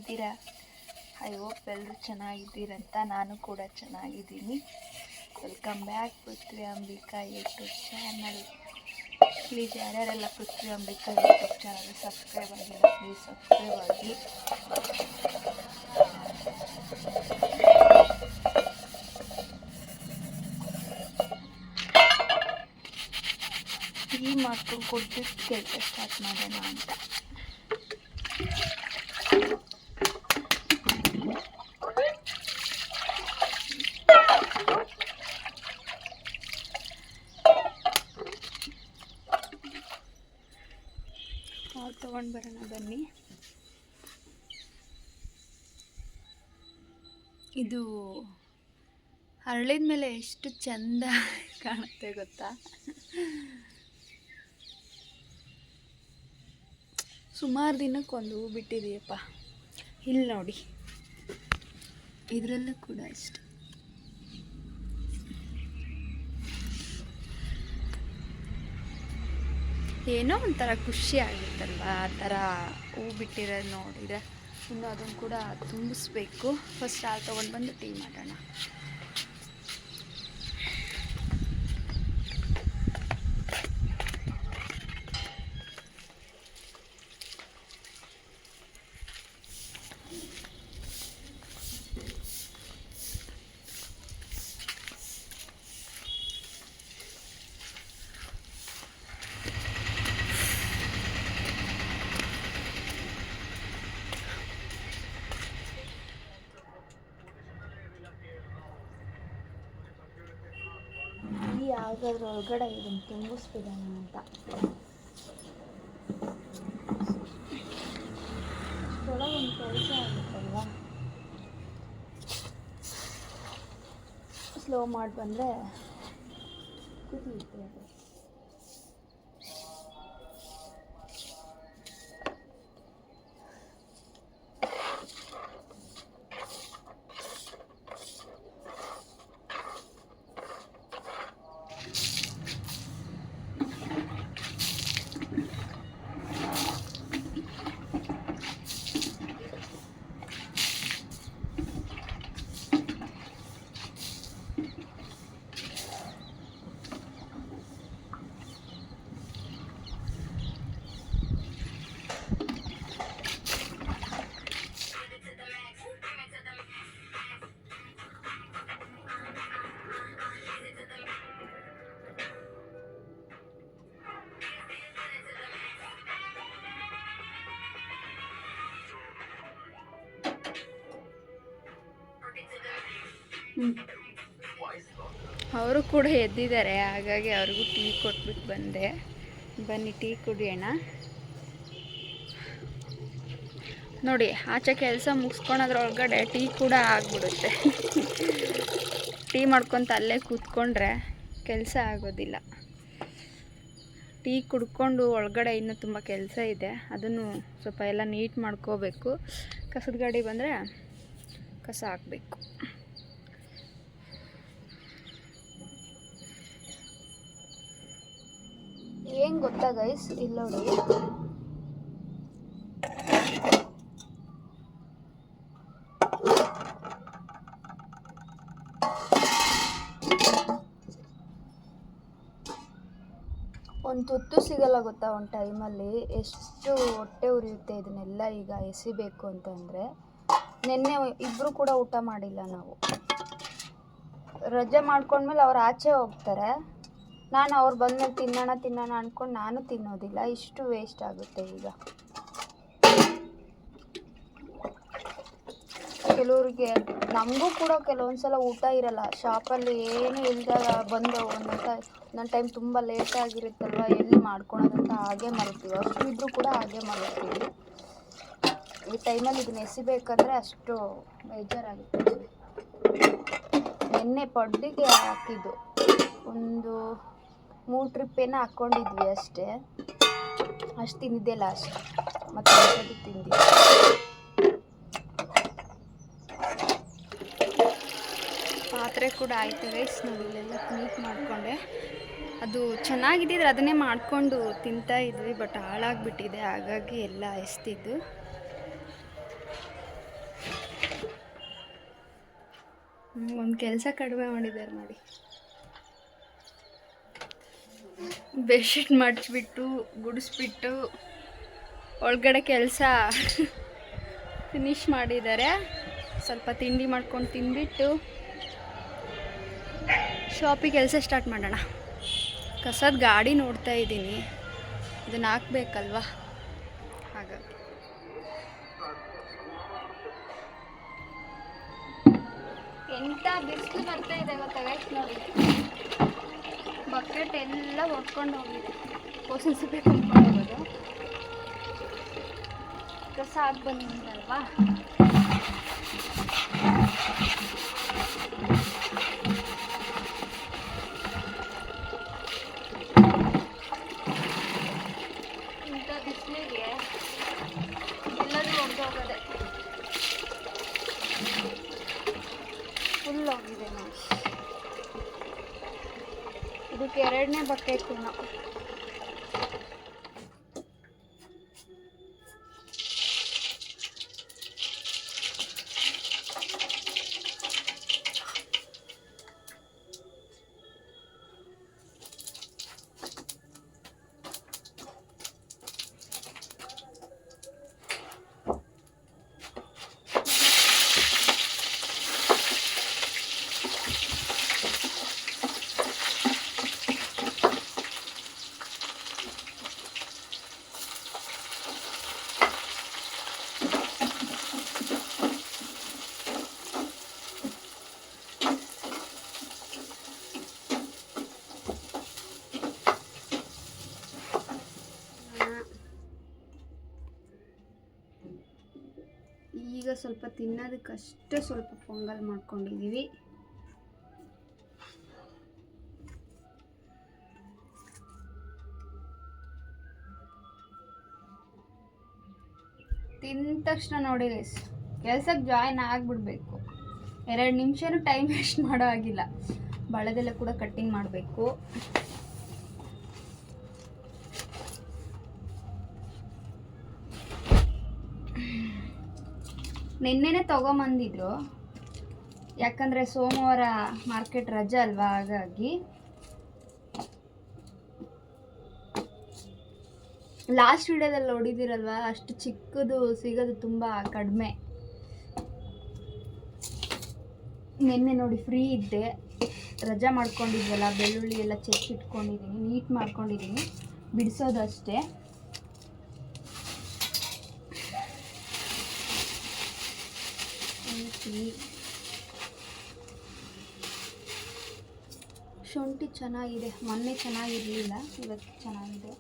ಹೇಗಿದ್ದೀರಾ? I hope ಎಲ್ಲರೂ ಚೆನ್ನಾಗಿದ್ದೀರಂತ. ನಾನು ಕೂಡ ಚೆನ್ನಾಗಿದ್ದೀನಿ. Welcome back Prithvi Ambika YouTube channel. Please ಯಾರ್ಯಾರೆಲ್ಲ Prithvi Ambika YouTube channel subscribe ಆಗಿಲ್ಲ ಪ್ಲೀಸ್ ಸಬ್ಸ್ಕ್ರೈಬ್ ಆಗಿ. ಟೀ ಮಾಡ್ಕೊಂಡು ಕುಡಿದ್ಬಿಟ್ಟು ಕೆಲಸ ಸ್ಟಾರ್ಟ್ ಮಾಡೋಣ ಅಂತ. ಹಾಲು ತೊಗೊಂಡು ಬರೋಣ ಬನ್ನಿ. ಇದು ಹರಳಿದ ಮೇಲೆ ಎಷ್ಟು ಚಂದ ಕಾಣುತ್ತೆ ಗೊತ್ತಾ? ಸುಮಾರು ದಿನಕ್ಕೊಂದು ಹೂ ಬಿಟ್ಟಿದೆಯಪ್ಪ. ಇಲ್ಲಿ ನೋಡಿ, ಇದರಲ್ಲೂ ಕೂಡ ಅಷ್ಟೆ. ಏನೋ ಒಂಥರ ಖುಷಿ ಆಗುತ್ತಲ್ವ ಆ ಥರ ಹೂ ಬಿಟ್ಟಿರೋದು ನೋಡಿದರೆ. ಇನ್ನು ಅದನ್ನು ಕೂಡ ತುಂಬಿಸ್ಬೇಕು. ಫಸ್ಟ್ ಹಾಲು ತೊಗೊಂಡು ಬಂದು ಟೀ ಮಾಡೋಣ. ಯಾವುದಾದ್ರೂ ಒಳಗಡೆ ಇದನ್ನು ತುಂಬಿಸ್ಬಿಡೋಣ ಅಂತ. ಒಳಗೆ ಒಂದು ಕೆಲಸ ಆಗುತ್ತಲ್ವ, ಸ್ಲೋ ಮಾಡಿ ಬಂದರೆ ಕುದಿಯುತ್ತೆ ಅದು. ಅವರು ಕೂಡ ಎದ್ದಿದ್ದಾರೆ, ಹಾಗಾಗಿ ಅವ್ರಿಗೂ ಟೀ ಕೊಟ್ಬಿಟ್ಟು ಬಂದೆ. ಬನ್ನಿ ಟೀ ಕುಡಿಯೋಣ. ನೋಡಿ, ಆಚೆ ಕೆಲಸ ಮುಗಿಸ್ಕೊಳೋದ್ರೊಳಗಡೆ ಟೀ ಕೂಡ ಆಗಿಬಿಡುತ್ತೆ. ಟೀ ಮಾಡ್ಕೊತ ಅಲ್ಲೇ ಕೂತ್ಕೊಂಡ್ರೆ ಕೆಲಸ ಆಗೋದಿಲ್ಲ. ಟೀ ಕುಡ್ಕೊಂಡು ಒಳಗಡೆ ಇನ್ನೂ ತುಂಬ ಕೆಲಸ ಇದೆ, ಅದನ್ನು ಸ್ವಲ್ಪ ಎಲ್ಲ ನೀಟ್ ಮಾಡ್ಕೋಬೇಕು. ಕಸದ ಗಾಡಿ ಬಂದರೆ ಕಸ ಹಾಕಬೇಕು. ಏನು ಗೊತ್ತಾ ಗೈಸ್, ಇಲ್ಲಿ ನೋಡಿ, ಒಂದು ತುತ್ತು ಸಿಗಲ್ಲ ಗೊತ್ತಾ ಒಂದು ಟೈಮಲ್ಲಿ. ಎಷ್ಟು ಹೊಟ್ಟೆ ಉರಿಯುತ್ತೆ ಇದನ್ನೆಲ್ಲ ಈಗ ಎಸಿಬೇಕು ಅಂತಂದರೆ. ನಿನ್ನೆ ಇಬ್ಬರು ಕೂಡ ಊಟ ಮಾಡಿಲ್ಲ ನಾವು. ರಜೆ ಮಾಡ್ಕೊಂಡ್ಮೇಲೆ ಅವ್ರು ಆಚೆ ಹೋಗ್ತಾರೆ, ನಾನು ಅವ್ರು ಬಂದಮೇಲೆ ತಿನ್ನೋಣ ಅಂದ್ಕೊಂಡು ನಾನು ತಿನ್ನೋದಿಲ್ಲ. ಇಷ್ಟು ವೇಸ್ಟ್ ಆಗುತ್ತೆ ಈಗ. ಕೆಲವ್ರಿಗೆ, ನಮಗೂ ಕೂಡ ಕೆಲವೊಂದು ಸಲ ಊಟ ಇರಲ್ಲ. ಶಾಪಲ್ಲಿ ಏನು ಇಲ್ದಾಗ ಬಂದು ಒಂದೊಂದು ಟೈಮ್ ತುಂಬ ಲೇಟ್ ಆಗಿರುತ್ತಲ್ವ, ಎಲ್ಲಿ ಮಾಡ್ಕೊಳೋದಂತ ಹಾಗೆ ಮಲಗ್ತೀವಿ. ಅಷ್ಟು ಇದ್ದರೂ ಕೂಡ ಹಾಗೆ ಮಲಗ್ತೀವಿ. ಈ ಟೈಮಲ್ಲಿ ಇದನ್ನ ಎಸಿಬೇಕಂದ್ರೆ ಅಷ್ಟು ಬೇಜಾರಾಗುತ್ತೆ. ನಿನ್ನೆ ಪಡ್ಡಿಗೆ ಹಾಕಿದ್ದು ಒಂದು 3 ಟ್ರಿಪ್ ಏನೋ ಹಾಕ್ಕೊಂಡಿದ್ವಿ ಅಷ್ಟೇ. ಅಷ್ಟು ತಿಂದಿದ್ದೆ ಲಾಸ್ಟ್, ಮತ್ತು ತಿಂದಿದ್ದೆ. ಪಾತ್ರೆ ಕೂಡ ಆಯ್ತು ಗೈಸ್. ನಾವು ಇಲ್ಲೆಲ್ಲ ನೀಟ್ ಮಾಡಿಕೊಂಡೆ. ಅದು ಚೆನ್ನಾಗಿದ್ದಿದ್ರೆ ಅದನ್ನೇ ಮಾಡಿಕೊಂಡು ತಿಂತಾ ಇದ್ವಿ, ಬಟ್ ಹಾಳಾಗಿಬಿಟ್ಟಿದೆ, ಹಾಗಾಗಿ ಎಲ್ಲ ಎಸ್ತಿದ್ದು. ಒಂದು ಕೆಲಸ ಕಡಿಮೆ ಮಾಡಿದ್ದಾರೆ ನೋಡಿ. ಬೆಡ್ಶೀಟ್ ಮಡಿಚ್ಬಿಟ್ಟು ಗುಡಿಸ್ಬಿಟ್ಟು ಒಳಗಡೆ ಕೆಲಸ ಫಿನಿಷ್ ಮಾಡಿದ್ದಾರೆ. ಸ್ವಲ್ಪ ತಿಂಡಿ ಮಾಡ್ಕೊಂಡು ತಿಂದ್ಬಿಟ್ಟು ಶಾಪಿಗೆ ಕೆಲಸ ಸ್ಟಾರ್ಟ್ ಮಾಡೋಣ. ಕಸದ ಗಾಡಿ ನೋಡ್ತಾ ಇದ್ದೀನಿ, ಇದನ್ನು ಹಾಕ್ಬೇಕಲ್ವಾ, ಹಾಗಾಗಿ ಎಂಥ ಬಿಸಿಲು ಬರ್ತಾ ಇದೆ ಗೊತ್ತಾ ಗೈಸ್. ನೋಡಿ ಬಕೆಟ್ ಎಲ್ಲ ಒಡ್ಕೊಂಡು ಹೋಗಿದೆ. ಕೋಸಿನ ಸಿಪ್ಪೆ ತುಂಬ್ಕೊಂಡು ಹೋಗೋದು. ಕಸ ಹಾಕಿ ಬಂದಿದ್ದಲ್ವಾ, ಇಂಥ ಬಿಸಿಲಿಗೆ ಎಲ್ಲರೂ ಒಡೆದೋಗದೆ ಫುಲ್ ಹೋಗಿದೆ ನೋಡಿ. ಇದಕ್ಕೆ 2ನೇ ಬಕೆಟ್ ನಾವು. ಈಗ ಸ್ವಲ್ಪ ತಿನ್ನೋದಕ್ಕಷ್ಟೇ ಸ್ವಲ್ಪ ಪೊಂಗಲ್ ಮಾಡ್ಕೊಂಡಿದ್ದೀವಿ. ತಿಂದ ತಕ್ಷಣ ನೋಡಿ ಕೆಲಸಕ್ಕೆ ಜಾಯ್ನ್ ಆಗಿಬಿಡ್ಬೇಕು. 2 ನಿಮಿಷನೂ ಟೈಮ್ ವೇಸ್ಟ್ ಮಾಡೋ ಆಗಿಲ್ಲ. ಬಳೆದೆಲ್ಲ ಕೂಡ ಕಟ್ಟಿಂಗ್ ಮಾಡಬೇಕು. ನಿನ್ನೆನೇ ತೊಗೊಂಬಂದಿದ್ರು, ಯಾಕಂದರೆ ಸೋಮವಾರ ಮಾರ್ಕೆಟ್ ರಜೆ ಅಲ್ವಾ, ಹಾಗಾಗಿ. ಲಾಸ್ಟ್ ವಿಡಿಯೋದಲ್ಲಿ ನೋಡಿದಿರಲ್ವ, ಅಷ್ಟು ಚಿಕ್ಕದು ಸಿಗೋದು ತುಂಬ ಕಡಿಮೆ. ನಿನ್ನೆ ನೋಡಿ ಫ್ರೀ ಇದ್ದೆ, ರಜೆ ಮಾಡ್ಕೊಂಡಿದ್ವಲ್ಲ, ಬೆಳ್ಳುಳ್ಳಿ ಎಲ್ಲ ಚೆಕ್ಕಿಟ್ಕೊಂಡಿದ್ದೀನಿ, ನೀಟ್ ಮಾಡ್ಕೊಂಡಿದ್ದೀನಿ, ಬಿಡಿಸೋದಷ್ಟೇ. ಶುಂಠಿ ಚೆನ್ನಾಗಿದೆ, ಮೊನ್ನೆ ಚೆನ್ನಾಗಿರಲಿಲ್ಲ, ಇವತ್ತು ಚೆನ್ನಾಗಿದೆ.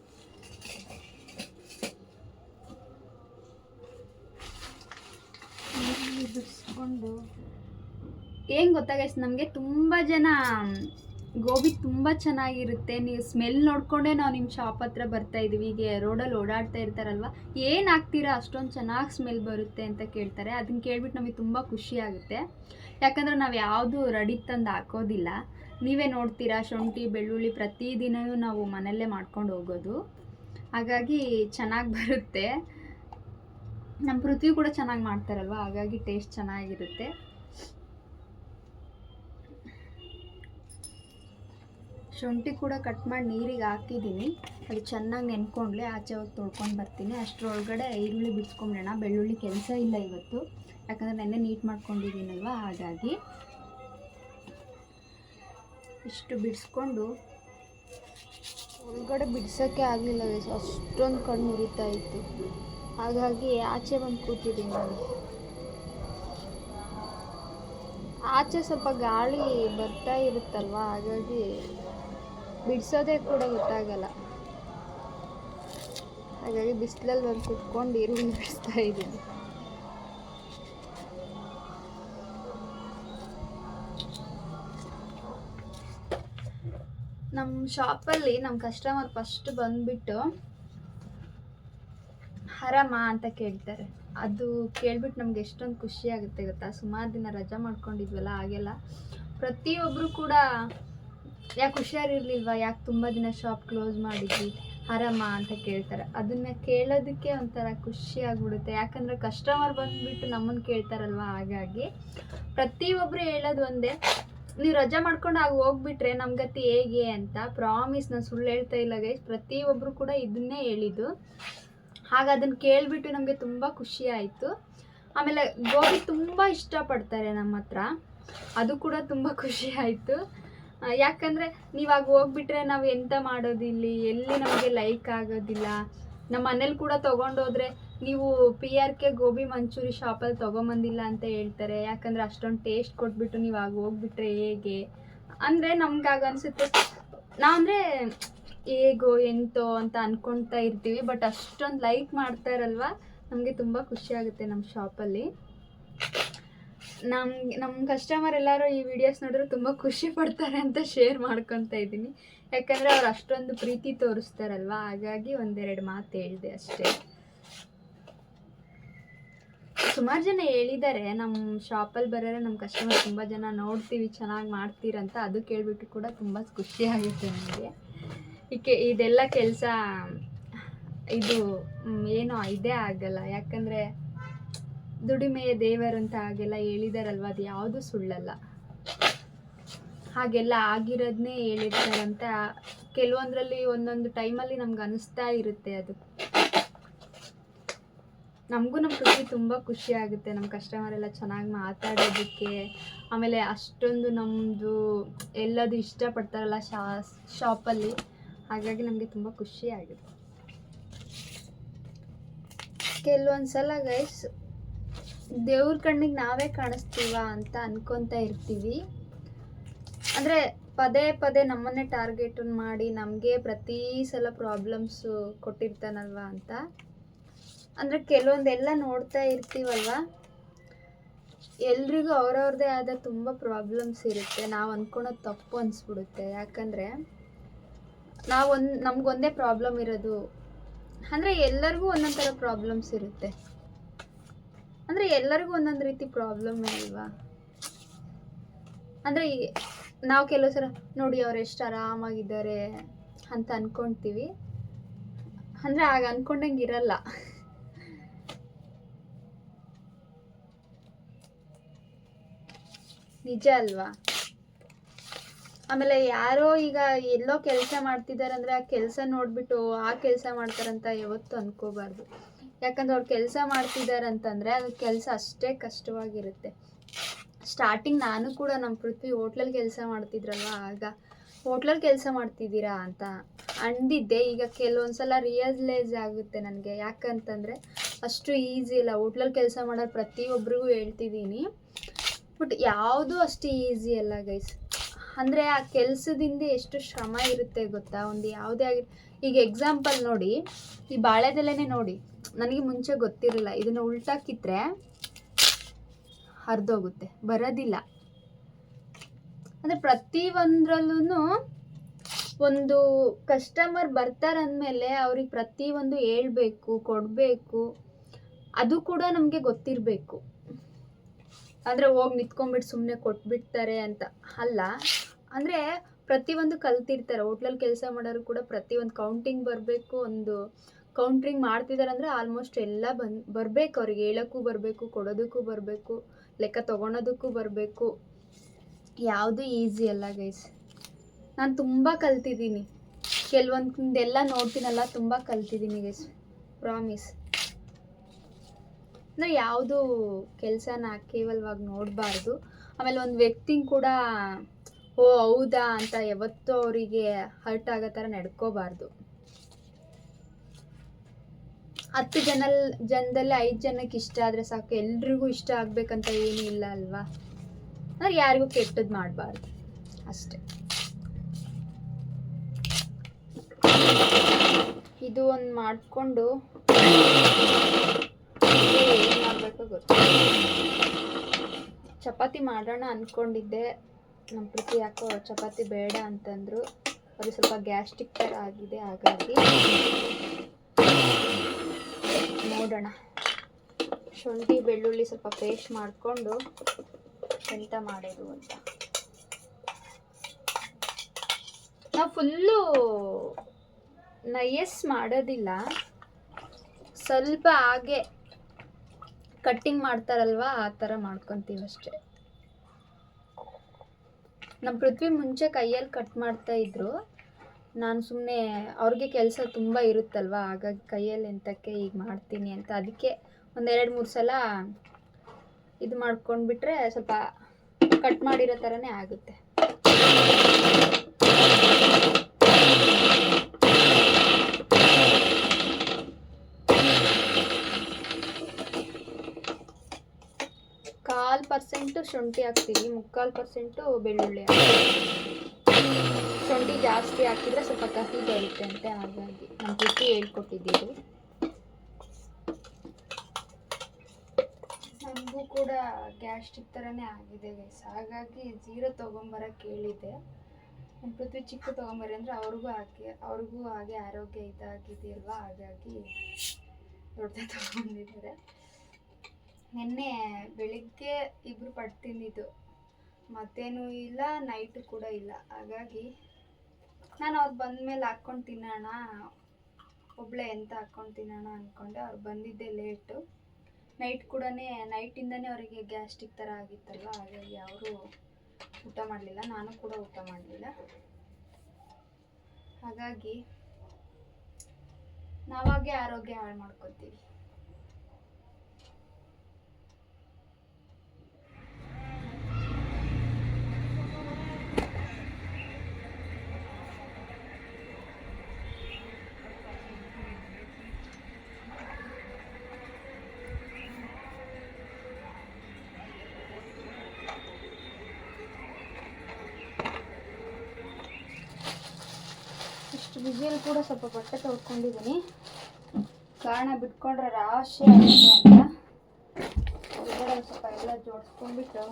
ಬಿಡಿಸ್ಕೊಂಡು ಏನು ಗೊತ್ತಾ ಗೈಸ್, ನಮಗೆ ತುಂಬ ಜನ ಗೋಬಿ ತುಂಬ ಚೆನ್ನಾಗಿರುತ್ತೆ, ನೀವು ಸ್ಮೆಲ್ ನೋಡಿಕೊಂಡೇ ನಾವು ನಿಮ್ಮ ಶಾಪ್ ಹತ್ರ ಬರ್ತಾಯಿದ್ದೀವಿ. ಹೀಗೆ ರೋಡಲ್ಲಿ ಓಡಾಡ್ತಾ ಇರ್ತಾರಲ್ವ, ಏನು ಹಾಕ್ತೀರಾ ಅಷ್ಟೊಂದು ಚೆನ್ನಾಗಿ ಸ್ಮೆಲ್ ಬರುತ್ತೆ ಅಂತ ಕೇಳ್ತಾರೆ. ಅದನ್ನು ಕೇಳ್ಬಿಟ್ಟು ನಮಗೆ ತುಂಬ ಖುಷಿ ಆಗುತ್ತೆ. ಯಾಕಂದರೆ ನಾವು ಯಾವುದು ರೆಡಿ ತಂದು ಹಾಕೋದಿಲ್ಲ. ನೀವೇ ನೋಡ್ತೀರಾ, ಶುಂಠಿ ಬೆಳ್ಳುಳ್ಳಿ ಪ್ರತಿದಿನವೂ ನಾವು ಮನೆಯಲ್ಲೇ ಮಾಡ್ಕೊಂಡು ಹೋಗೋದು, ಹಾಗಾಗಿ ಚೆನ್ನಾಗಿ ಬರುತ್ತೆ. ನಮ್ಮ ಪೃಥ್ವಿ ಕೂಡ ಚೆನ್ನಾಗಿ ಮಾಡ್ತಾರಲ್ವ, ಹಾಗಾಗಿ ಟೇಸ್ಟ್ ಚೆನ್ನಾಗಿರುತ್ತೆ. ಶುಂಠಿ ಕೂಡ ಕಟ್ ಮಾಡಿ ನೀರಿಗೆ ಹಾಕಿದ್ದೀನಿ, ಅದು ಚೆನ್ನಾಗಿ ನೆನ್ಕೊಂಡ್ಲೆ ಆಚೆ ಹೋಗಿ ತೊಳ್ಕೊಂಡು ಬರ್ತೀನಿ. ಅಷ್ಟರೊಳಗಡೆ ಈರುಳ್ಳಿ ಬಿಡಿಸ್ಕೊಂಬಿಡೋಣ. ಬೆಳ್ಳುಳ್ಳಿ ಕೆಲಸ ಇಲ್ಲ ಇವತ್ತು, ಯಾಕಂದರೆ ನೆನ್ನೆ ನೀಟ್ ಮಾಡ್ಕೊಂಡಿದ್ದೀನಲ್ವ, ಹಾಗಾಗಿ ಇಷ್ಟು ಬಿಡಿಸ್ಕೊಂಡು ಒಳಗಡೆ ಬಿಡ್ಸೋಕ್ಕೆ ಆಗಲಿಲ್ಲ, ಅಷ್ಟೊಂದು ಕಣ್ಣು ಉರಿತಾ ಇತ್ತು, ಹಾಗಾಗಿ ಆಚೆ ಬಂದು ಕೂತಿದ್ದೀನಿ ನಾನು. ಆಚೆ ಸ್ವಲ್ಪ ಗಾಳಿ ಬರ್ತಾ ಇರುತ್ತಲ್ವ, ಹಾಗಾಗಿ ಬಿಡಿಸೋದೇ ಕೂಡ ಗೊತ್ತಾಗಲ್ಲ. ಹಾಗಾಗಿ ಬಿಸಿಲಲ್ಲಿ ಬಂದು ಕುತ್ಕೊಂಡು ಈರುಳ್ಳಿ ಬಿಡಿಸ್ತಾ ಇದ್ದೀನಿ. ನಮ್ಮ ಶಾಪಲ್ಲಿ ನಮ್ಮ ಕಸ್ಟಮರ್ ಫಸ್ಟ್ ಬಂದುಬಿಟ್ಟು ಆರಾಮ ಅಂತ ಕೇಳ್ತಾರೆ. ಅದು ಕೇಳ್ಬಿಟ್ಟು ನಮ್ಗೆ ಎಷ್ಟೊಂದು ಖುಷಿ ಆಗುತ್ತೆ ಗೊತ್ತಾ. ಸುಮಾರು ದಿನ ರಜಾ ಮಾಡ್ಕೊಂಡಿದ್ವಲ್ಲ, ಹಾಗೆಲ್ಲ ಪ್ರತಿಯೊಬ್ಬರು ಕೂಡ ಯಾಕೆ ಹುಷಾರಿರ್ಲಿಲ್ವಾ, ಯಾಕೆ ತುಂಬ ದಿನ ಶಾಪ್ ಕ್ಲೋಸ್ ಮಾಡಿದ್ವಿ ಆರಾಮ ಅಂತ ಕೇಳ್ತಾರೆ. ಅದನ್ನು ಕೇಳೋದಕ್ಕೆ ಒಂಥರ ಖುಷಿ ಆಗಿಬಿಡುತ್ತೆ. ಯಾಕಂದರೆ ಕಸ್ಟಮರ್ ಬಂದುಬಿಟ್ಟು ನಮ್ಮನ್ನು ಕೇಳ್ತಾರಲ್ವ, ಹಾಗಾಗಿ ಪ್ರತಿಯೊಬ್ಬರು ಹೇಳೋದು ಒಂದೇ, ನೀವು ರಜೆ ಮಾಡ್ಕೊಂಡು ಆಗ ಹೋಗ್ಬಿಟ್ರೆ ನಮ್ಮ ಗತಿ ಹೇಗೆ ಅಂತ. ಪ್ರಾಮಿಸ್, ನಾನು ಸುಳ್ಳು ಹೇಳ್ತಾ ಇಲ್ಲ ಗೈಸ್, ಪ್ರತಿಯೊಬ್ಬರು ಕೂಡ ಇದನ್ನೇ ಹೇಳಿದ್ದು. ಆಗ ಅದನ್ನು ಕೇಳಿಬಿಟ್ಟು ನಮಗೆ ತುಂಬ ಖುಷಿ ಆಯಿತು. ಆಮೇಲೆ ಗೋಬಿ ತುಂಬ ಇಷ್ಟಪಡ್ತಾರೆ ನಮ್ಮ ಹತ್ರ, ಅದು ಕೂಡ ತುಂಬ ಖುಷಿ ಆಯಿತು. ಯಾಕಂದರೆ ನೀವಾಗ ಹೋಗ್ಬಿಟ್ರೆ ನಾವು ಎಂತ ಮಾಡೋದಿಲ್ಲಿ, ಎಲ್ಲಿ ನಮಗೆ ಲೈಕ್ ಆಗೋದಿಲ್ಲ. ನಮ್ಮ ಮನೇಲಿ ಕೂಡ ತೊಗೊಂಡೋದ್ರೆ ನೀವು PRK ಗೋಬಿ ಮಂಚೂರಿ ಶಾಪಲ್ಲಿ ತೊಗೊಂಬಂದಿಲ್ಲ ಅಂತ ಹೇಳ್ತಾರೆ. ಯಾಕಂದರೆ ಅಷ್ಟೊಂದು ಟೇಸ್ಟ್ ಕೊಟ್ಬಿಟ್ಟು ನೀವಾಗ ಹೋಗ್ಬಿಟ್ರೆ ಹೇಗೆ ಅಂದರೆ ನಮ್ಗಾಗ ಅನಿಸುತ್ತೆ. ನಾವಂದರೆ ಹೇಗೋ ಎಂತೋ ಅಂತ ಅಂದ್ಕೊಳ್ತಾ ಇರ್ತೀವಿ, ಬಟ್ ಅಷ್ಟೊಂದು ಲೈಕ್ ಮಾಡ್ತಾರಲ್ವ, ನಮಗೆ ತುಂಬ ಖುಷಿ ಆಗುತ್ತೆ ನಮ್ಮ ಶಾಪಲ್ಲಿ. ನಮ್ಮ ಕಸ್ಟಮರ್ ಎಲ್ಲರೂ ಈ ವಿಡಿಯೋಸ್ ನೋಡಿದ್ರೆ ತುಂಬ ಖುಷಿ ಪಡ್ತಾರೆ ಅಂತ ಶೇರ್ ಮಾಡ್ಕೊತಾ ಇದ್ದೀನಿ. ಯಾಕಂದರೆ ಅವ್ರು ಅಷ್ಟೊಂದು ಪ್ರೀತಿ ತೋರಿಸ್ತಾರಲ್ವ, ಹಾಗಾಗಿ ಒಂದೆರಡು ಮಾತು ಹೇಳಿದೆ ಅಷ್ಟೇ. ಸುಮಾರು ಜನ ಹೇಳಿದ್ದಾರೆ ನಮ್ಮ ಶಾಪಲ್ಲಿ ಬರೋರೆ ನಮ್ಮ ಕಸ್ಟಮರ್ ತುಂಬ ಜನ ನೋಡ್ತೀವಿ ಚೆನ್ನಾಗಿ ಮಾಡ್ತೀರಂತ. ಅದು ಕೇಳಿಬಿಟ್ಟು ಕೂಡ ತುಂಬ ಖುಷಿ ಆಗುತ್ತೆ ನನಗೆ. ಇದೆಲ್ಲ ಕೆಲಸ ಇದು ಏನೋ ಇದೇ ಆಗಲ್ಲ, ಯಾಕಂದರೆ ದುಡಿಮೆಯ ದೇವರಂತ ಹಾಗೆಲ್ಲ ಹೇಳಿದಾರಲ್ವ, ಅದು ಯಾವುದು ಸುಳ್ಳಲ್ಲ. ಹಾಗೆಲ್ಲ ಆಗಿರೋದನ್ನೇ ಹೇಳಿರ್ತಾರಂತ. ಕೆಲವೊಂದರಲ್ಲಿ ಒಂದೊಂದು ಟೈಮಲ್ಲಿ ನಮ್ಗೆ ಅನಿಸ್ತಾ ಇರುತ್ತೆ. ಅದು ನಮಗೂ ನಮ್ಮ ಖುಷಿ ತುಂಬ ಖುಷಿ ಆಗುತ್ತೆ, ನಮ್ಮ ಕಸ್ಟಮರ್ ಎಲ್ಲ ಚೆನ್ನಾಗಿ ಮಾತಾಡೋದಕ್ಕೆ. ಆಮೇಲೆ ಅಷ್ಟೊಂದು ನಮ್ಮದು ಎಲ್ಲದು ಇಷ್ಟಪಡ್ತಾರಲ್ಲ ಶಾಪಲ್ಲಿ, ಹಾಗಾಗಿ ನಮಗೆ ತುಂಬ ಖುಷಿ ಆಗುತ್ತೆ. ಕೆಲವೊಂದು ಸಲ ಗೈಸ್ ದೇವ್ರ ಕಣ್ಣಿಗೆ ನಾವೇ ಕಾಣಿಸ್ತೀವ ಅಂತ ಅನ್ಕೊತಾ ಇರ್ತೀವಿ. ಅಂದರೆ ಪದೇ ಪದೇ ನಮ್ಮನ್ನೇ ಟಾರ್ಗೆಟ್ ಮಾಡಿ ನಮಗೆ ಪ್ರತಿ ಸಲ ಪ್ರಾಬ್ಲಮ್ಸು ಕೊಟ್ಟಿರ್ತಾನಲ್ವ ಅಂತ. ಅಂದರೆ ಕೆಲವೊಂದೆಲ್ಲ ನೋಡ್ತಾ ಇರ್ತೀವಲ್ವ, ಎಲ್ರಿಗೂ ಅವ್ರವ್ರದ್ದೇ ಆದ ತುಂಬ ಪ್ರಾಬ್ಲಮ್ಸ್ ಇರುತ್ತೆ. ನಾವು ಅಂದ್ಕೊಳೋದು ತಪ್ಪು ಅನಿಸ್ಬಿಡುತ್ತೆ. ಯಾಕಂದರೆ ನಮಗೊಂದೇ ಪ್ರಾಬ್ಲಮ್ ಇರೋದು ಅಂದರೆ ಎಲ್ಲರಿಗೂ ಒಂದೊಂದು ಥರ ಪ್ರಾಬ್ಲಮ್ಸ್ ಇರುತ್ತೆ. ಅಂದರೆ ಎಲ್ಲರಿಗೂ ಒಂದೊಂದು ರೀತಿ ಪ್ರಾಬ್ಲಮ್ಮೇ ಅಲ್ವಾ. ಅಂದರೆ ನಾವು ಕೆಲವು ಸಲ ನೋಡಿ ಅವ್ರು ಎಷ್ಟು ಆರಾಮಾಗಿದ್ದಾರೆ ಅಂತ ಅಂದ್ಕೊಳ್ತೀವಿ, ಅಂದರೆ ಆಗ ಅಂದ್ಕೊಂಡಂಗೆ ಇರಲ್ಲ. ನಿಜ ಅಲ್ವಾ. ಆಮೇಲೆ ಯಾರೋ ಈಗ ಎಲ್ಲೋ ಕೆಲಸ ಮಾಡ್ತಿದ್ದಾರೆ ಅಂದರೆ ಆ ಕೆಲಸ ನೋಡಿಬಿಟ್ಟು ಆ ಕೆಲಸ ಮಾಡ್ತಾರಂತ ಯಾವತ್ತೂ ಅಂದ್ಕೋಬಾರ್ದು. ಯಾಕಂದ್ರೆ ಅವ್ರು ಕೆಲಸ ಮಾಡ್ತಿದ್ದಾರೆ ಅಂತಂದರೆ ಅದು ಕೆಲಸ ಅಷ್ಟೇ ಕಷ್ಟವಾಗಿರುತ್ತೆ. ಸ್ಟಾರ್ಟಿಂಗ್ ನಾನು ಕೂಡ ನಮ್ಮ ಪೃಥ್ವಿ ಹೋಟ್ಲಲ್ಲಿ ಕೆಲಸ ಮಾಡ್ತಿದ್ರಲ್ವ, ಆಗ ಹೋಟ್ಲಲ್ಲಿ ಕೆಲಸ ಮಾಡ್ತಿದ್ದೀರಾ ಅಂತ ಅಂದಿದ್ದೆ. ಈಗ ಕೆಲವೊಂದು ಸಲ ರಿಯಲೈಸ್ ಆಗುತ್ತೆ ನನಗೆ, ಯಾಕಂತಂದರೆ ಅಷ್ಟು ಈಸಿ ಇಲ್ಲ. ಹೋಟ್ಲಲ್ಲಿ ಕೆಲಸ ಮಾಡೋರು ಪ್ರತಿಯೊಬ್ಬರಿಗೂ ಹೇಳ್ತಿದ್ದೀನಿ, ಬಟ್ ಯಾವುದೂ ಅಷ್ಟು ಈಸಿ ಅಲ್ಲ ಗೈಸ್. ಅಂದರೆ ಆ ಕೆಲಸದಿಂದ ಎಷ್ಟು ಶ್ರಮ ಇರುತ್ತೆ ಗೊತ್ತಾ. ಒಂದು ಯಾವುದೇ ಆಗಿ ಈಗ ಎಕ್ಸಾಂಪಲ್ ನೋಡಿ, ಈ ಬಾಳೆದೆಲೆನೇ ನೋಡಿ, ನನಗೆ ಮುಂಚೆ ಗೊತ್ತಿರಲಿಲ್ಲ. ಇದನ್ನು ಉಲ್ಟಾಕಿದ್ರೆ ಹರಿದೋಗುತ್ತೆ, ಬರೋದಿಲ್ಲ. ಅಂದರೆ ಪ್ರತಿಯೊಂದರಲ್ಲೂ ಒಂದು ಕಸ್ಟಮರ್ ಬರ್ತಾರಂದಮೇಲೆ ಅವ್ರಿಗೆ ಪ್ರತಿಯೊಂದು ಹೇಳ್ಬೇಕು, ಕೊಡಬೇಕು, ಅದು ಕೂಡ ನಮಗೆ ಗೊತ್ತಿರಬೇಕು. ಅಂದರೆ ಹೋಗಿ ನಿಂತ್ಕೊಂಡ್ಬಿಟ್ಟು ಸುಮ್ಮನೆ ಕೊಟ್ಬಿಡ್ತಾರೆ ಅಂತ ಅಲ್ಲ. ಅಂದರೆ ಪ್ರತಿಯೊಂದು ಕಲ್ತಿರ್ತಾರೆ. ಹೋಟ್ಲಲ್ಲಿ ಕೆಲಸ ಮಾಡೋರು ಕೂಡ ಪ್ರತಿಯೊಂದು ಕೌಂಟಿಂಗ್ ಬರಬೇಕು. ಒಂದು ಕೌಂಟ್ರಿಂಗ್ ಮಾಡ್ತಿದ್ದಾರೆ ಅಂದರೆ ಆಲ್ಮೋಸ್ಟ್ ಎಲ್ಲ ಬರಬೇಕು. ಅವ್ರಿಗೆ ಹೇಳೋಕ್ಕೂ ಬರಬೇಕು, ಕೊಡೋದಕ್ಕೂ ಬರಬೇಕು, ಲೆಕ್ಕ ತೊಗೊಳೋದಕ್ಕೂ ಬರಬೇಕು. ಯಾವುದೂ ಈಸಿ ಅಲ್ಲ ಗೈಸ್. ನಾನು ತುಂಬ ಕಲ್ತಿದ್ದೀನಿ, ಕೆಲವೊಂದೆಲ್ಲ ನೋಡ್ತೀನಲ್ಲ, ತುಂಬ ಕಲ್ತಿದ್ದೀನಿ ಗೈಸ್, ಪ್ರಾಮಿಸ್. ಅಂದರೆ ಯಾವುದು ಕೆಲಸನ ಕೇವಲವಾಗಿ ನೋಡಬಾರ್ದು. ಆಮೇಲೆ ಒಂದು ವ್ಯಕ್ತಿನ ಕೂಡ ಓ ಹೌದಾ ಅಂತ ಯಾವತ್ತೂ ಅವರಿಗೆ ಹರ್ಟ್ ಆಗೋ ಥರ ನಡ್ಕೋಬಾರ್ದು. 10 ಜನದಲ್ಲಿ 5 ಜನಕ್ಕೆ ಇಷ್ಟ ಆದರೆ ಸಾಕು, ಎಲ್ರಿಗೂ ಇಷ್ಟ ಆಗಬೇಕಂತ ಏನೂ ಇಲ್ಲ ಅಲ್ವಾ. ಅಂದರೆ ಯಾರಿಗೂ ಕೆಟ್ಟದ್ದು ಮಾಡಬಾರ್ದು ಅಷ್ಟೆ. ಇದು ಒಂದು ಮಾಡಿಕೊಂಡು ಏನು ಮಾಡಬೇಕೋ ಗೊತ್ತು. ಚಪಾತಿ ಮಾಡೋಣ ಅಂದ್ಕೊಂಡಿದ್ದೆ, ನಮ್ಮ ಪ್ರೀತಿ ಯಾಕೋ ಚಪಾತಿ ಬೇಡ ಅಂತಂದರು. ಅದು ಸ್ವಲ್ಪ ಗ್ಯಾಸ್ಟ್ರಿಕ್ ಥರ ಆಗಿದೆ, ಹಾಗಾಗಿ ನೋಡೋಣ. ಶುಂಠಿ ಬೆಳ್ಳುಳ್ಳಿ ಸ್ವಲ್ಪ ಪೇಸ್ಟ್ ಮಾಡಿಕೊಂಡು ಎಂತ ಮಾಡೋದು ಅಂತ. ನಾವು ಫುಲ್ಲು ನಯಸ್ ಮಾಡೋದಿಲ್ಲ, ಸ್ವಲ್ಪ ಹಾಗೆ ಕಟ್ಟಿಂಗ್ ಮಾಡ್ತಾರಲ್ವ ಆ ಥರ ಮಾಡ್ಕೊತೀವಿ ಅಷ್ಟೆ. ನಮ್ಮ ಪೃಥ್ವಿ ಮುಂಚೆ ಕೈಯಲ್ಲಿ ಕಟ್ ಮಾಡ್ತಾ ಇದ್ರು, ನಾನು ಸುಮ್ಮನೆ ಅವ್ರಿಗೆ ಕೆಲಸ ತುಂಬ ಇರುತ್ತಲ್ವ, ಹಾಗಾಗಿ ಕೈಯಲ್ಲಿ ಎಂತಕ್ಕೆ ಈಗ ಮಾಡ್ತೀನಿ ಅಂತ, ಅದಕ್ಕೆ ಒಂದು 2-3 ಸಲ ಇದು ಮಾಡ್ಕೊಂಡ್ಬಿಟ್ರೆ ಸ್ವಲ್ಪ ಕಟ್ ಮಾಡಿರೋ ಥರನೇ ಆಗುತ್ತೆ. %1 ಶುಂಠಿ ಹಾಕ್ತೀವಿ, 3/4% ಬೆಳ್ಳುಳ್ಳಿ ಹಾಕ್ತೀವಿ. ಶುಂಠಿ ಜಾಸ್ತಿ ಹಾಕಿದ್ರೆ ಸ್ವಲ್ಪ ಕಹಿ ಬರುತ್ತೆ ಅಂತೆ, ಹಾಗಾಗಿ ನಮ್ಮ ಜೊತೆ ಹೇಳ್ಕೊಟ್ಟಿದ್ದೀರು. ನಮಗೂ ಕೂಡ ಗ್ಯಾಸ್ಟ್ರಿಕ್ ಥರನೇ ಆಗಿದೆ ಗೈಸ್, ಹಾಗಾಗಿ ಜೀರೋ ತೊಗೊಂಬರಕ್ಕೆ ಹೇಳಿದ್ದೆ. ನಮ್ಮ ಪೃಥ್ವಿ ಚಿಕ್ಕ ತೊಗೊಂಬರಿ ಅಂದರೆ ಅವ್ರಿಗೂ ಹಾಗೆ ಆರೋಗ್ಯ ಇದಾಗಿದೆಯಲ್ವ, ಹಾಗಾಗಿ ದೊಡ್ಡದೇ ತೊಗೊಂಡಿದ್ದಾರೆ. ನಿನ್ನೆ ಬೆಳಿಗ್ಗೆ 2 ಪಟ್ಟು ತಿಂದಿದ್ದು, ಮತ್ತೇನೂ ಇಲ್ಲ, ನೈಟು ಕೂಡ ಇಲ್ಲ. ಹಾಗಾಗಿ ನಾನು ಅವ್ರು ಬಂದಮೇಲೆ ಹಾಕ್ಕೊಂಡು ತಿನ್ನೋಣ, ಒಬ್ಬಳೆ ಎಂತ ಹಾಕ್ಕೊಂಡು ತಿನ್ನೋಣ ಅಂದ್ಕೊಂಡೆ. ಅವ್ರು ಬಂದಿದ್ದೆ ಲೇಟು, ನೈಟಿಂದನೇ ಅವರಿಗೆ ಗ್ಯಾಸ್ಟ್ರಿಕ್ ಥರ ಆಗಿತ್ತಲ್ವ, ಹಾಗಾಗಿ ಅವರು ಊಟ ಮಾಡಲಿಲ್ಲ, ನಾನು ಕೂಡ ಊಟ ಮಾಡಲಿಲ್ಲ. ಹಾಗಾಗಿ ನಾವಾಗೆ ಆರೋಗ್ಯ ಹಾಳು ಮಾಡ್ಕೊತೀವಿ. ವಿಜಯಲ್ಲಿ ಕೂಡ ಸ್ವಲ್ಪ ಬಟ್ಟೆ ತೊಳ್ಕೊಂಡಿದ್ದೀನಿ, ಕಾರಣ ಬಿಟ್ಕೊಂಡ್ರೆ ರಾಶಿ ಆಗುತ್ತೆ ಅಂತ. ಹೊರಗಡೆ ಸ್ವಲ್ಪ ಎಲ್ಲ ಜೋಡಿಸ್ಕೊಂಡ್ಬಿಟ್ಟು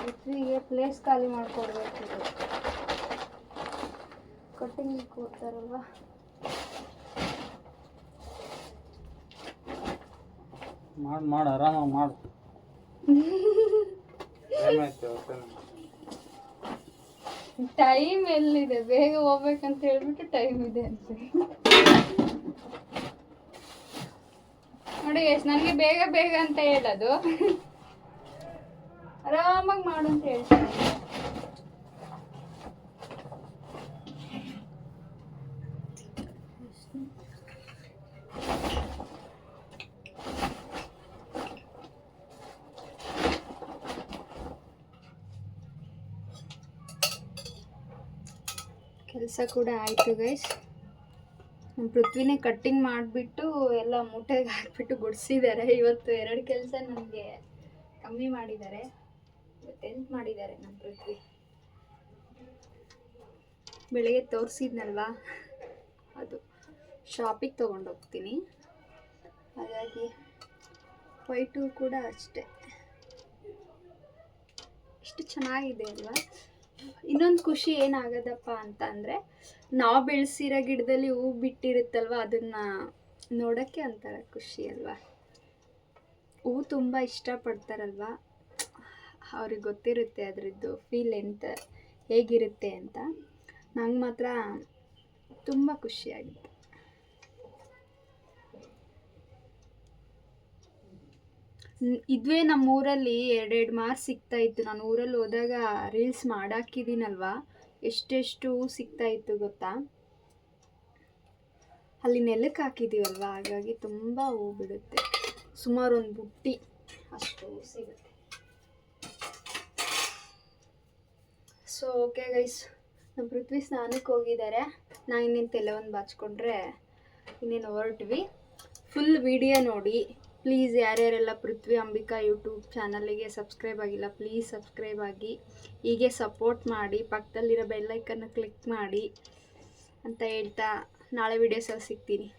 ಪೃಥ್ವಿಗೆ ಪ್ಲೇಸ್ ಖಾಲಿ ಮಾಡಿಕೊಡ್ಬೇಕು. ಕಟ್ಟಿಂಗ್ ಕೊಡ್ತಾರಲ್ವ, ಮಾಡು ಆರಾಮಾಗಿ ಮಾಡು. ಟೈಮ್ ಎಲ್ಲಿದೆ, ಬೇಗ ಹೋಗ್ಬೇಕಂತ ಹೇಳ್ಬಿಟ್ಟು ಟೈಮ್ ಇದೆ ಅಂತ ನೋಡಿ. ನನಗೆ ಬೇಗ ಬೇಗ ಅಂತ ಹೇಳೋದು, ಆರಾಮಾಗಿ ಮಾಡು ಅಂತ ಹೇಳ್ತೀನಿ. ಕೆಲಸ ಕೂಡ ಆಯಿತು ಗೈಸ್. ನಮ್ಮ ಪೃಥ್ವಿನೇ ಕಟ್ಟಿಂಗ್ ಮಾಡಿಬಿಟ್ಟು ಎಲ್ಲ ಮೂಟೆಗೆ ಹಾಕ್ಬಿಟ್ಟು ಗುಡಿಸಿದ್ದಾರೆ. ಇವತ್ತು 2 ಕೆಲಸ ನನಗೆ ಕಮ್ಮಿ ಮಾಡಿದ್ದಾರೆ, ಇವತ್ತು ಮಾಡಿದ್ದಾರೆ ನಮ್ಮ ಪೃಥ್ವಿ. ಬೆಳಿಗ್ಗೆ ತೋರಿಸಿದ್ನಲ್ವಾ, ಅದು ಶಾಪಿಗೆ ತೊಗೊಂಡೋಗ್ತೀನಿ, ಹಾಗಾಗಿ ವೈಟು ಕೂಡ ಅಷ್ಟೇ. ಎಷ್ಟು ಚೆನ್ನಾಗಿದೆ ಅಲ್ವಾ. ಇನ್ನೊಂದು ಖುಷಿ ಏನಾಗದಪ್ಪ ಅಂತ ಅಂದರೆ, ನಾವು ಬೆಳೆಸಿರೋ ಗಿಡದಲ್ಲಿ ಹೂ ಬಿಟ್ಟಿರುತ್ತಲ್ವ, ಅದನ್ನು ನೋಡೋಕ್ಕೆ ಒಂಥರ ಖುಷಿ ಅಲ್ವಾ. ಹೂ ತುಂಬ ಇಷ್ಟಪಡ್ತಾರಲ್ವ, ಅವ್ರಿಗೆ ಗೊತ್ತಿರುತ್ತೆ ಅದರದ್ದು ಫೀಲ್ ಹೇಗಿರುತ್ತೆ ಅಂತ. ನಂಗೆ ಮಾತ್ರ ತುಂಬ ಖುಷಿಯಾಗಿತ್ತು. ಇದುವೇ ನಮ್ಮ ಊರಲ್ಲಿ 2 ಮಾರು ಸಿಗ್ತಾಯಿತ್ತು. ನಾನು ಊರಲ್ಲಿ ಹೋದಾಗ ರೀಲ್ಸ್ ಮಾಡಾಕಿದ್ದೀನಲ್ವ, ಎಷ್ಟೆಷ್ಟು ಹೂ ಸಿಗ್ತಾಯಿತ್ತು ಗೊತ್ತಾ. ಅಲ್ಲಿ ನೆಲಕ್ಕೆ ಹಾಕಿದ್ದೀವಲ್ವ, ಹಾಗಾಗಿ ತುಂಬ ಹೂ ಬಿಡುತ್ತೆ. ಸುಮಾರು ಒಂದು ಬುಟ್ಟಿ ಅಷ್ಟು ಹೂ ಸಿಗುತ್ತೆ. ಸೊ ಓಕೆ ಗೈಸ್, ನಮ್ಮ ಪೃಥ್ವಿ ಸ್ನಾನಕ್ಕೆ ಹೋಗಿದ್ದಾರೆ. ನಾನು ಇನ್ನೇನು ತಲೆ ಒಂದು ಬಾಚ್ಕೊಂಡ್ರೆ ಇನ್ನೇನು ಹೊರಟ್ವಿ. ಫುಲ್ ವಿಡಿಯೋ ನೋಡಿ ಪ್ಲೀಸ್. ಯಾರ್ಯಾರೆಲ್ಲ ಪೃಥ್ವಿ ಅಂಬಿಕಾ ಯೂಟ್ಯೂಬ್ ಚಾನಲಿಗೆ ಸಬ್ಸ್ಕ್ರೈಬ್ ಆಗಿಲ್ಲ, ಪ್ಲೀಸ್ ಸಬ್ಸ್ಕ್ರೈಬ್ ಆಗಿ, ಹೀಗೆ ಸಪೋರ್ಟ್ ಮಾಡಿ, ಪಕ್ಕದಲ್ಲಿರೋ ಬೆಲ್ಲೈಕನ್ನ ಕ್ಲಿಕ್ ಮಾಡಿ ಅಂತ ಹೇಳ್ತಾ ನಾಳೆ ವೀಡಿಯೋಸಲ್ಲಿ ಸಿಗ್ತೀನಿ.